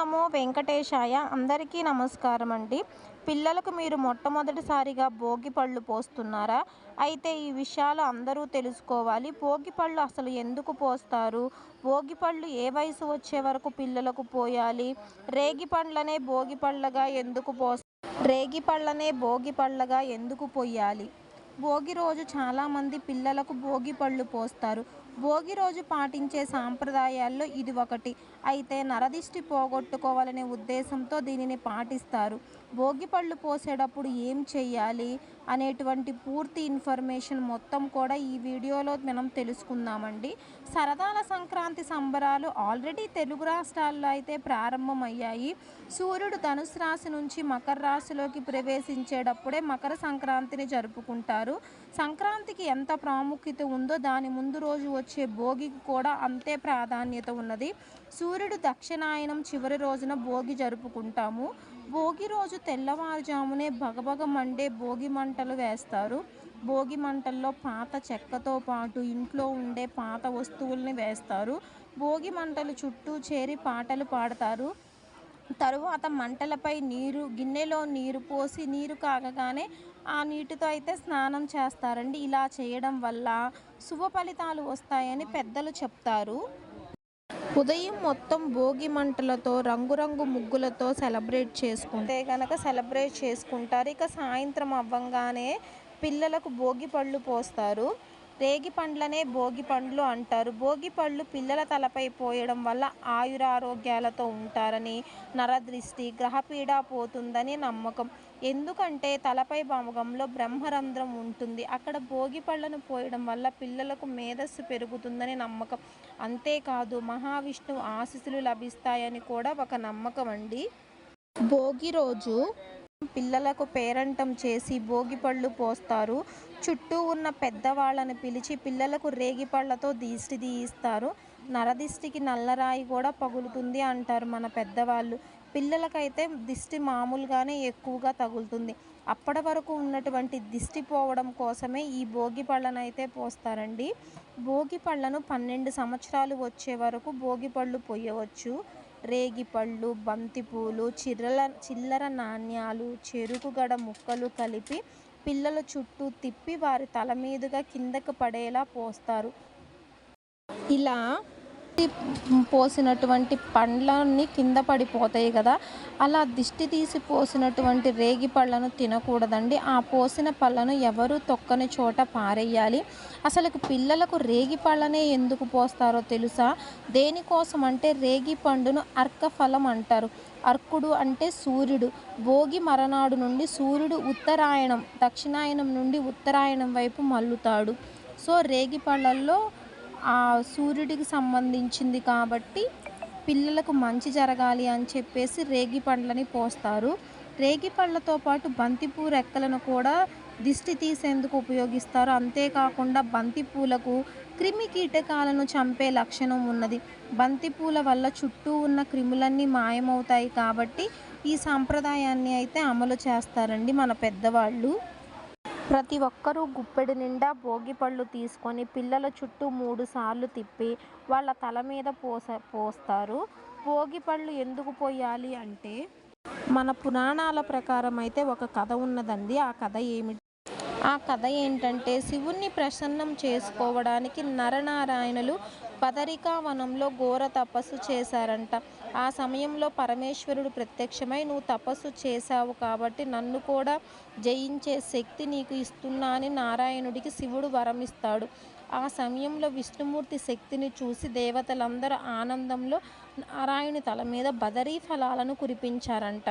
నమో వెంకటేశాయ. అందరికీ నమస్కారం అండి. పిల్లలకు మీరు మొట్టమొదటిసారిగా భోగి పళ్ళు పోస్తున్నారా? అయితే ఈ విషయాలు అందరూ తెలుసుకోవాలి. భోగి పళ్ళు అసలు ఎందుకు పోస్తారు? భోగి పళ్ళు ఏ వయసు వచ్చే వరకు పిల్లలకు పోయాలి? రేగి పండ్లనే భోగి పళ్ళగా ఎందుకు పొయ్యాలి? భోగి రోజు చాలామంది పిల్లలకు భోగి పళ్ళు పోస్తారు. భోగి రోజు పాటించే సాంప్రదాయాల్లో ఇది ఒకటి. అయితే నరదిష్టి పోగొట్టుకోవాలనే ఉద్దేశంతో దీనిని పాటిస్తారు. భోగి పళ్ళు పోసేటప్పుడు ఏం చెయ్యాలి అనేటువంటి పూర్తి ఇన్ఫర్మేషన్ మొత్తం కూడా ఈ వీడియోలో మనం తెలుసుకుందామండి. సరదాల సంక్రాంతి సంబరాలు ఆల్రెడీ తెలుగు రాష్ట్రాల్లో అయితే ప్రారంభమయ్యాయి. సూర్యుడు ధనుసు రాశి నుంచి మకర రాశిలోకి ప్రవేశించేటప్పుడే మకర సంక్రాంతిని జరుపుకుంటారు. సంక్రాంతికి ఎంత ప్రాముఖ్యత ఉందో దాని ముందు రోజు వచ్చే భోగికి కూడా అంతే ప్రాధాన్యత ఉన్నది. సూర్యుడు దక్షిణాయనం చివరి రోజున భోగి జరుపుకుంటాము. భోగి రోజు తెల్లవారుజామునే భగభగ మండే భోగి మంటలు వేస్తారు. భోగి మంటల్లో పాత చెక్కతో పాటు ఇంట్లో ఉండే పాత వస్తువుల్ని వేస్తారు. భోగి మంటలు చుట్టూ చేరి పాటలు పాడతారు. తరువాత మంటలపై గిన్నెలో నీరు పోసి నీరు కాగగానే ఆ నీటితో అయితే స్నానం చేస్తారండి. ఇలా చేయడం వల్ల శుభ ఫలితాలు వస్తాయని పెద్దలు చెప్తారు. ఉదయం మొత్తం భోగి మంటలతో రంగురంగు ముగ్గులతో సెలబ్రేట్ చేసుకుంటారు. ఇక సాయంత్రం అవ్వంగానే పిల్లలకు భోగి పళ్ళు పోస్తారు. రేగి పండ్లనే భోగి పండ్లు అంటారు. భోగి పళ్ళు పిల్లల తలపై పోయడం వల్ల ఆయురారోగ్యాలతో ఉంటారని, నరదృష్టి గ్రహపీడ పోతుందని నమ్మకం. ఎందుకంటే తలపై భాగంలో బ్రహ్మరంధ్రం ఉంటుంది. అక్కడ భోగి పళ్ళను పోయడం వల్ల పిల్లలకు మేధస్సు పెరుగుతుందని నమ్మకం. అంతేకాదు మహావిష్ణువు ఆశీస్సులు లభిస్తాయని కూడా ఒక నమ్మకం అండి. భోగి రోజు పిల్లలకు పేరంటం చేసి భోగి పళ్ళు పోస్తారు. చుట్టూ ఉన్న పెద్దవాళ్ళని పిలిచి పిల్లలకు రేగి పళ్ళతో దిష్టి తీయిస్తారు. నరదిష్టికి నల్లరాయి కూడా పగులుతుంది అంటారు మన పెద్దవాళ్ళు. పిల్లలకైతే దిష్టి మామూలుగానే ఎక్కువగా తగులుతుంది. అప్పటి వరకు ఉన్నటువంటి దిష్టి పోవడం కోసమే ఈ భోగి పళ్ళను అయితే పోస్తారండి. భోగి పళ్ళను 12 సంవత్సరాలు వచ్చే వరకు భోగి పళ్ళు పొయ్యవచ్చు. రేగి పళ్ళు, బంతిపూలు, చిల్లర నాణ్యాలు, చెరుకుగడ ముక్కలు కలిపి పిల్లల చుట్టూ తిప్పి వారి తల మీదుగా కిందకు పడేలా పోస్తారు. ఇలా పోసినటువంటి పండ్లన్నీ కింద పడిపోతాయి కదా, అలా దిష్టి తీసి పోసినటువంటి రేగి పళ్ళను తినకూడదండి. ఆ పోసిన పళ్ళను ఎవరు తొక్కని చోట పారేయాలి. అసలు పిల్లలకు రేగి పళ్ళనే ఎందుకు పోస్తారో తెలుసా? దేనికోసం అంటే రేగి పండును అర్కఫలం అంటారు. అర్కుడు అంటే సూర్యుడు. భోగి మరనాడు నుండి సూర్యుడు దక్షిణాయనం నుండి ఉత్తరాయణం వైపు మల్లుతాడు. సో రేగి పళ్ళల్లో ఆ సూర్యుడికి సంబంధించింది కాబట్టి పిల్లలకు మంచి జరగాలి అని చెప్పేసి రేగి పండ్లని పోస్తారు. రేగి పళ్ళతో పాటు బంతిపూ రెక్కలను కూడా దిష్టి తీసేందుకు ఉపయోగిస్తారు. అంతేకాకుండా బంతిపూలకు క్రిమి కీటకాలను చంపే లక్షణం ఉన్నది. బంతిపూల వల్ల చుట్టూ ఉన్న క్రిములన్నీ మాయమవుతాయి కాబట్టి ఈ సాంప్రదాయాన్ని అయితే అమలు చేస్తారండి మన పెద్దవాళ్ళు. ప్రతి ఒక్కరూ గుప్పెడు నిండా భోగి పళ్ళు తీసుకొని పిల్లల చుట్టూ 3 సార్లు తిప్పి వాళ్ళ తల మీద పోస్తారు. భోగి పళ్ళు ఎందుకు పోయాలి అంటే మన పురాణాల ప్రకారం అయితే ఒక కథ ఉన్నదండి. ఆ కథ ఏంటంటే శివుణ్ణి ప్రసన్నం చేసుకోవడానికి నరనారాయణులు బదరికావనంలో ఘోర తపస్సు చేశారంట. ఆ సమయంలో పరమేశ్వరుడు ప్రత్యక్షమై, నువ్వు తపస్సు చేశావు కాబట్టి నన్ను కూడా జయించే శక్తి నీకు ఇస్తున్నా అని నారాయణుడికి శివుడు వరమిస్తాడు. ఆ సమయంలో విష్ణుమూర్తి శక్తిని చూసి దేవతలందరూ ఆనందంలో నారాయణుని తల మీద బదరీ ఫలాలను కురిపించారంట.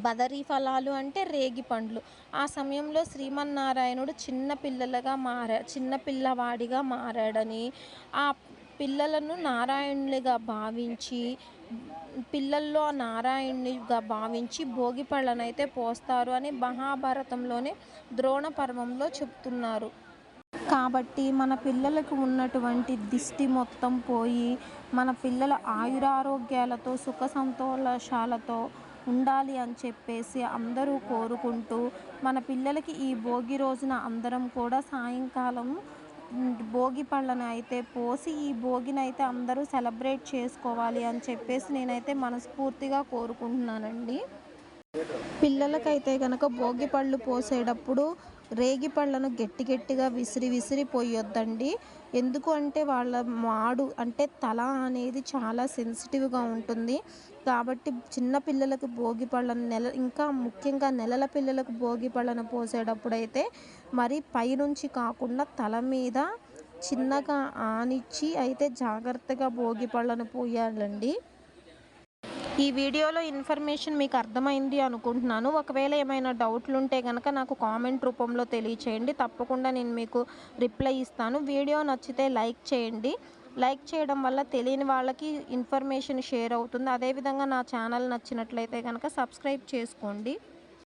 బదరీ ఫలాలు అంటే రేగి పండ్లు. ఆ సమయంలో శ్రీమన్నారాయణుడు చిన్నపిల్లవాడిగా మారాడని, ఆ పిల్లలను నారాయణునిగా భావించి పిల్లల్లో నారాయణునిగా భావించి భోగి పళ్ళనైతే పోస్తారు అని మహాభారతంలోనే ద్రోణ పర్వంలో చెప్తున్నారు. కాబట్టి మన పిల్లలకు ఉన్నటువంటి దిష్టి మొత్తం పోయి మన పిల్లల ఆయురారోగ్యాలతో సుఖ సంతోషాలతో ఉండాలి అని చెప్పేసి అందరూ కోరుకుంటూ మన పిల్లలకి ఈ భోగి రోజున అందరం కూడా సాయంకాలం భోగి పళ్ళను అయితే పోసి ఈ భోగినైతే అందరూ సెలబ్రేట్ చేసుకోవాలి అని చెప్పేసి నేనైతే మనస్ఫూర్తిగా కోరుకుంటున్నానండి. పిల్లలకైతే గనక భోగి పళ్ళు పోసేటప్పుడు రేగి పళ్ళను గట్టి గట్టిగా విసిరి విసిరి పోయొద్దండి. ఎందుకు అంటే వాళ్ళ మాడు అంటే తల అనేది చాలా సెన్సిటివ్‌గా ఉంటుంది. కాబట్టి చిన్న పిల్లలకు భోగి పళ్ళను ఇంకా ముఖ్యంగా నెలల పిల్లలకు భోగి పళ్ళను పోసేటప్పుడైతే మరి పైనుంచి కాకుండా తల మీద చిన్నగా ఆనిచ్చి అయితే జాగ్రత్తగా భోగి పళ్ళను పోయాలండి. ఈ వీడియోలో ఇన్ఫర్మేషన్ మీకు అర్థమైంది అనుకుంటున్నాను. ఒకవేళ ఏమైనా డౌట్లు ఉంటే గనక నాకు కామెంట్ రూపంలో తెలియచేయండి. తప్పకుండా నేను మీకు రిప్లై ఇస్తాను. వీడియో నచ్చితే లైక్ చేయండి. లైక్ చేయడం వల్ల తెలియని వాళ్ళకి ఇన్ఫర్మేషన్ షేర్ అవుతుంది. అదేవిధంగా నా ఛానల్ నచ్చినట్లయితే గనక సబ్స్క్రైబ్ చేసుకోండి.